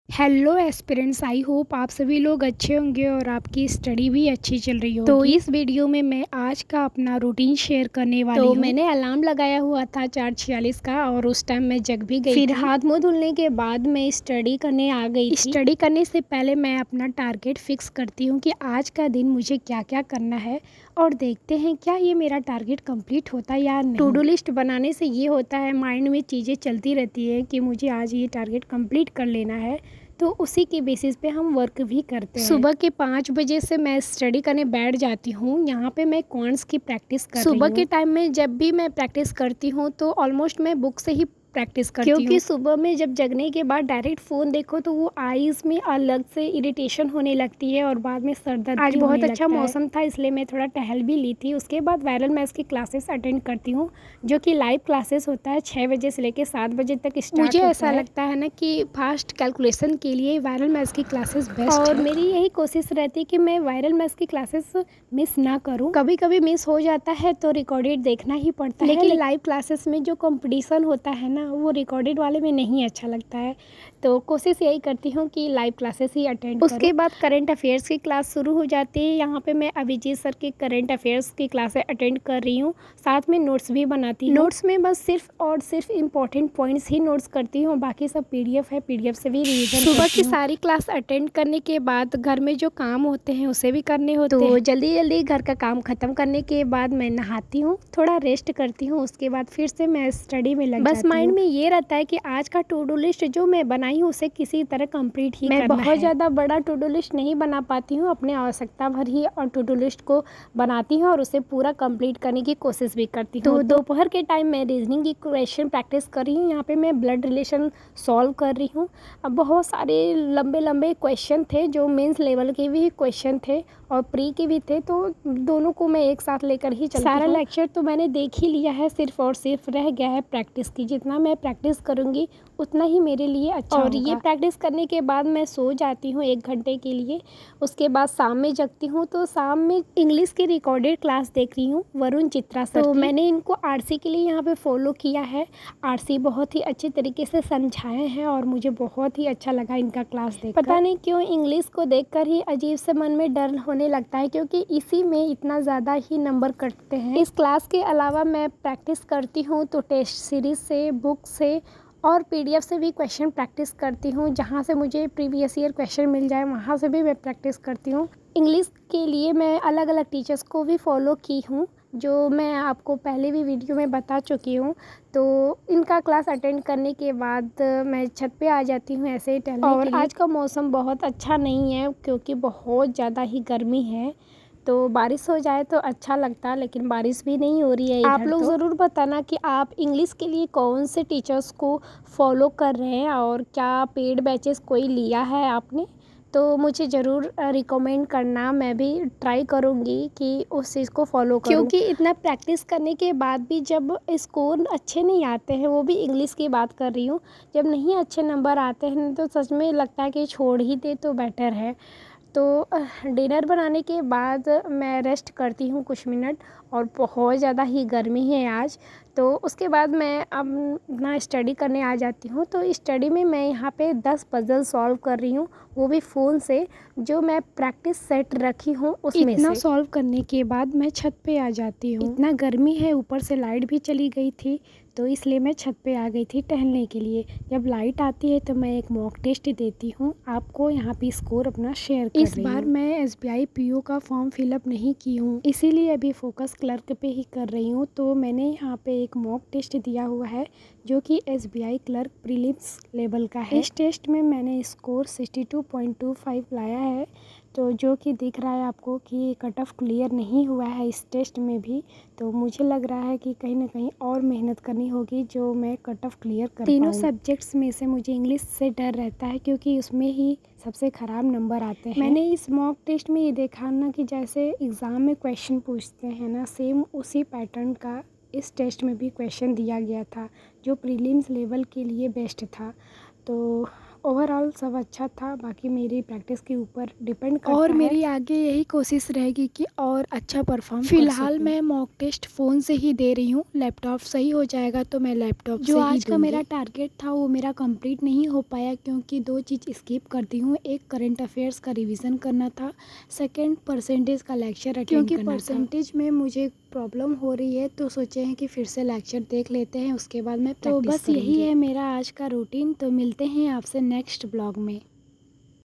Hello aspirants, I hope आप सभी लोग अच्छे होंगे और आपकी स्टडी भी अच्छी चल रही होगी। तो इस वीडियो में मैं आज का अपना रूटीन शेयर करने वाली हूँ। मैंने अलार्म लगाया हुआ था 4:46 का और उस टाइम मैं जग भी गई फिर हाथ मुंह धुलने के बाद मैं स्टडी करने आ गई थी। स्टडी करने से पहले मैं अपना टारगेट फिक्स करती हूँ कि आज का दिन मुझे क्या क्या करना है और देखते हैं क्या ये मेरा टारगेट कंप्लीट होता है या नहीं। टू डू लिस्ट बनाने से ये होता है, माइंड में चीज़ें चलती रहती है कि मुझे आज ये टारगेट कंप्लीट कर लेना है, तो उसी के बेसिस पे हम वर्क भी करते हैं। सुबह के 5 बजे से मैं स्टडी करने बैठ जाती हूँ। यहाँ पे मैं क्वांट्स की प्रैक्टिस कर रही हूँ। सुबह के टाइम में जब भी मैं प्रैक्टिस करती हूँ तो ऑलमोस्ट मैं बुक से ही प्रैक्टिस करती हूँ, क्योंकि सुबह में जब जगने के बाद डायरेक्ट फ़ोन देखो तो वो आईज़ में अलग से इरिटेशन होने लगती है और बाद में सर दर्द। आज बहुत अच्छा मौसम था इसलिए मैं थोड़ा टहल भी ली थी। उसके बाद वायरल मैथ्स की क्लासेस अटेंड करती हूँ, जो कि लाइव क्लासेस होता है 6 बजे से लेकर 7 बजे तक स्टार्ट। मुझे ऐसा लगता है ना कि फास्ट कैलकुलेशन के लिए वायरल मैथ्स की क्लासेस बेस्ट और मेरी यही कोशिश रहती है कि मैं वायरल मैथ्स की क्लासेस मिस ना करूं। कभी कभी मिस हो जाता है तो रिकॉर्डेड देखना ही पड़ता है, लेकिन लाइव क्लासेस में जो कंपटीशन होता है ना वो रिकॉर्डेड वाले में नहीं अच्छा लगता है। तो कोशिश यही करती हूँ कि लाइव क्लासेस ही अटेंड करूं। उसके बाद करंट अफेयर्स की क्लास शुरू हो जाती है। यहाँ पे मैं अभिजीत सर की करंट अफेयर्स की क्लासें अटेंड कर रही हूँ, साथ में नोट्स भी बनाती हूँ। नोट्स में बस सिर्फ और सिर्फ इम्पोर्टेंट पॉइंट्स ही नोट्स करती हूँ, बाकी सब पीडीएफ है, पीडीएफ से भी रिवीजन। सुबह की सारी क्लास अटेंड करने के बाद घर में जो काम होते हैं उसे भी करने होते हैं, तो जल्दी जल्दी घर का काम खत्म करने के बाद मैं नहाती हूँ, थोड़ा रेस्ट करती हूँ, उसके बाद फिर से मैं स्टडी में लग जाती हूँ। बस माइंड में ये रहता है कि आज का टू डू लिस्ट जो मैं बनाई हूँ उसे किसी तरह कंप्लीट ही करना है। मैं बहुत ज़्यादा बड़ा टू डू लिस्ट नहीं बना पाती हूँ, अपने आवश्यकता भर ही और टू डू लिस्ट को बनाती हूँ और उसे पूरा कंप्लीट करने की कोशिश भी करती हूँ। तो दोपहर के टाइम मैं रीजनिंग की क्वेश्चन प्रैक्टिस कर रही हूँ। यहाँ पे मैं ब्लड रिलेशन सॉल्व कर रही हूँ। अब बहुत सारे लंबे लंबे क्वेश्चन थे जो मेंस लेवल के भी क्वेश्चन थे और प्री के भी थे, तो दोनों को मैं एक साथ लेकर ही चलती हूँ। सारा लेक्चर तो मैंने देख ही लिया है, सिर्फ और सिर्फ रह गया है प्रैक्टिस की। जितना मैं प्रैक्टिस करूँगी उतना ही मेरे लिए अच्छा और ये प्रैक्टिस करने के बाद मैं सो जाती हूँ 1 घंटे के लिए। उसके बाद शाम में जगती हूँ, तो शाम में इंग्लिश की रिकॉर्डेड क्लास देख रही हूँ वरुण चित्रा सर की। तो मैंने इनको आरसी के लिए यहाँ पे फॉलो किया है। आरसी बहुत ही अच्छे तरीके से समझाए हैं और मुझे बहुत ही अच्छा लगा इनका क्लास देखकर। पता नहीं क्यों इंग्लिश को देखकर ही अजीब से मन में डर होने लगता है, क्योंकि इसी में इतना ज़्यादा ही नंबर कटते हैं। इस क्लास के अलावा मैं प्रैक्टिस करती हूँ तो टेस्ट सीरीज से, बुक से और पीडीएफ से भी क्वेश्चन प्रैक्टिस करती हूँ। जहाँ से मुझे प्रीवियस ईयर क्वेश्चन मिल जाए वहाँ से भी मैं प्रैक्टिस करती हूँ। इंग्लिश के लिए मैं अलग अलग टीचर्स को भी फॉलो की हूँ, जो मैं आपको पहले भी वीडियो में बता चुकी हूँ। तो इनका क्लास अटेंड करने के बाद मैं छत पे आ जाती हूँ ऐसे ही टहलने के लिए। आज का मौसम बहुत अच्छा नहीं है क्योंकि बहुत ज़्यादा ही गर्मी है, तो बारिश हो जाए तो अच्छा लगता, लेकिन बारिश भी नहीं हो रही है इधर। आप लोग ज़रूर बताना कि आप इंग्लिश के लिए कौन से टीचर्स को फॉलो कर रहे हैं और क्या पेड बैचेस कोई लिया है आपने, तो मुझे ज़रूर रिकमेंड करना। मैं भी ट्राई करूँगी कि उस चीज़ को फॉलो करूँ, क्योंकि इतना प्रैक्टिस करने के बाद भी जब स्कोर अच्छे नहीं आते हैं, वो भी इंग्लिश की बात कर रही हूँ, जब नहीं अच्छे नंबर आते हैं तो सच में लगता है कि छोड़ ही दे तो बेटर है। तो डिनर बनाने के बाद मैं रेस्ट करती हूँ कुछ मिनट, और बहुत ज़्यादा ही गर्मी है आज, तो उसके बाद मैं अपना स्टडी करने आ जाती हूँ। तो स्टडी में मैं यहाँ पे 10 पजल सॉल्व कर रही हूँ, वो भी फ़ोन से, जो मैं प्रैक्टिस सेट रखी हूँ उसमें से। इतना सॉल्व करने के बाद मैं छत पे आ जाती हूँ। इतना गर्मी है, ऊपर से लाइट भी चली गई थी, तो इसलिए मैं छत पे आ गई थी टहलने के लिए। जब लाइट आती है तो मैं एक मॉक टेस्ट देती हूँ, आपको यहाँ पे स्कोर अपना शेयर कर रही हूँ। इस बार मैं एसबीआई पीओ का फॉर्म फिलअप नहीं की हूँ, इसीलिए अभी फोकस क्लर्क पे ही कर रही हूँ। तो मैंने यहाँ पे एक मॉक टेस्ट दिया हुआ है जो कि एसबीआई क्लर्क प्रीलिम्स लेवल का है। इस टेस्ट में मैंने स्कोर 62.25 लाया है, तो जो कि दिख रहा है आपको कि कट ऑफ क्लियर नहीं हुआ है इस टेस्ट में भी। तो मुझे लग रहा है कि कहीं ना कहीं और मेहनत करनी होगी जो मैं कट ऑफ क्लियर कर पाऊँ। तीनों सब्जेक्ट्स में से मुझे इंग्लिश से डर रहता है क्योंकि उसमें ही सबसे ख़राब नंबर आते हैं। मैंने इस मॉक टेस्ट में ये देखा ना कि जैसे एग्ज़ाम में क्वेश्चन पूछते हैं ना, सेम उसी पैटर्न का इस टेस्ट में भी क्वेश्चन दिया गया था, जो प्रीलिम्स लेवल के लिए बेस्ट था। तो ओवरऑल सब अच्छा था, बाकी मेरी प्रैक्टिस के ऊपर डिपेंड करता है और मेरी आगे यही कोशिश रहेगी कि और अच्छा परफॉर्म कर सकूं। फिलहाल मैं मॉक टेस्ट फ़ोन से ही दे रही हूँ, लैपटॉप सही हो जाएगा तो मैं लैपटॉप से ही दूंगी। जो आज का मेरा टारगेट था वो मेरा कंप्लीट नहीं हो पाया क्योंकि 2 चीज़ स्किप करती हूँ। एक करंट अफेयर्स का रिवीजन करना था, सेकेंड परसेंटेज का लेक्चर अटेंड करना था। क्योंकि परसेंटेज में मुझे प्रॉब्लम हो रही है तो सोचे हैं कि फिर से लेक्चर देख लेते हैं, उसके बाद मैं प्रैक्टिस करूँगी। तो बस यही है मेरा आज का रूटीन। तो मिलते हैं आपसे नेक्स्ट ब्लॉग में।